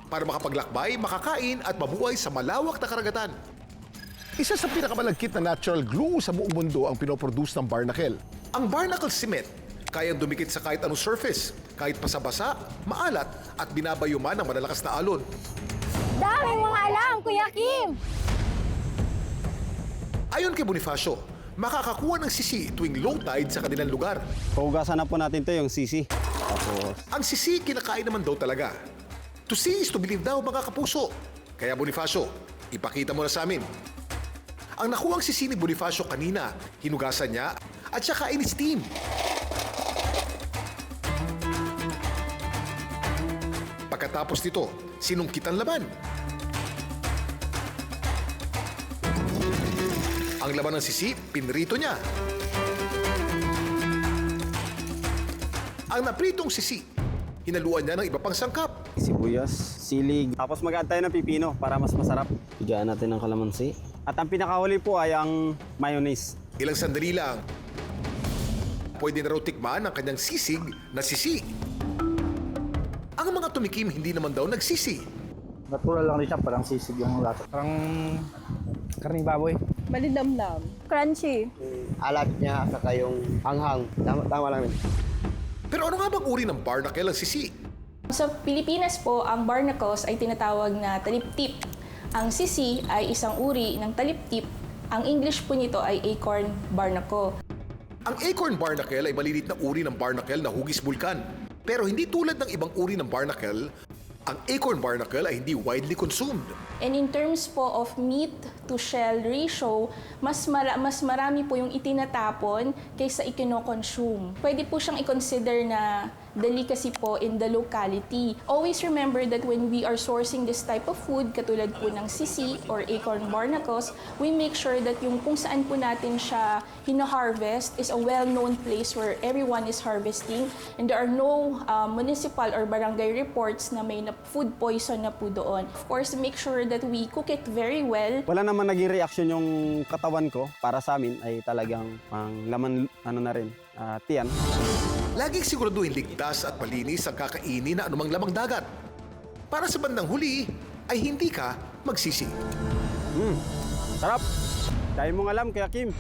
para makapaglakbay, makakain at mabuhay sa malawak na karagatan. Isa sa pinakamalagkit na natural glue sa buong mundo ang pinoproduce ng barnacle. Ang barnacle cement, kayang dumikit sa kahit anong surface, kahit pasabasa, maalat at binabayuman ng malalakas na alon. Daming mga alam, Kuya Kim! Ayon kay Bonifacio, makakakuha ng sisi tuwing low tide sa kanilang lugar. Hugasan na po natin to yung sisi. Tapos, Ang sisi kinakain naman daw talaga. To see is to believe daw mga kapuso. Kaya Bonifacio, ipakita mo na sa amin. Ang nakuhang sisi ni Bonifacio kanina, hinugasan niya at saka in-steam. Pagkatapos nito, sinungkit ang laman. Ang laman ng sisi, pinrito niya. Ang napritong sisi, hinaluan niya ng iba pang sangkap. sibuyas, silig. Tapos mag-add tayo ng pipino para mas masarap. Bigyan natin ng kalamansi. At ang pinakahuli po ay ang mayonnaise. Ilang sandali lang, pwede na raw tikman ang kanyang sisig na sisi. Ang mga tumikim hindi naman daw nagsisi. Natural lang rin siya, parang sisig yung lasa. Parang karning baboy. Malinamnam. Crunchy. Alat niya, saka yung hanghang. Tama lang. Pero ano nga bang uri ng barnacle ang sisi? Sa Pilipinas po, ang barnacles ay tinatawag na taliptip. Ang sisi ay isang uri ng taliptip. Ang English po nito ay acorn barnacle. Ang acorn barnacle ay malilit na uri ng barnacle na hugis bulkan. Pero hindi tulad ng ibang uri ng barnacle, ang acorn barnacle ay hindi widely consumed. And in terms po of meat to shell ratio, mas marami po yung itinatapon kaysa ikino-consume. Pwede po siyang i-consider na delicacy po in the locality. Always remember that when we are sourcing this type of food, katulad po ng sisi or acorn barnacles, we make sure that yung kung saan po natin siya hino-harvest is a well-known place where everyone is harvesting and there are no municipal or barangay reports na may food poison na po doon. Of course, make sure that we cook it very well. Wala naman naging reaksyon yung katawan ko. Para sa amin ay talagang pang laman tiyan. Laging siguraduhin ligtas at malinis ang kakainin na anumang lamang dagat. Para sa bandang huli, ay hindi ka magsisi. Sarap! Dahil mong alam, Kuya Kim.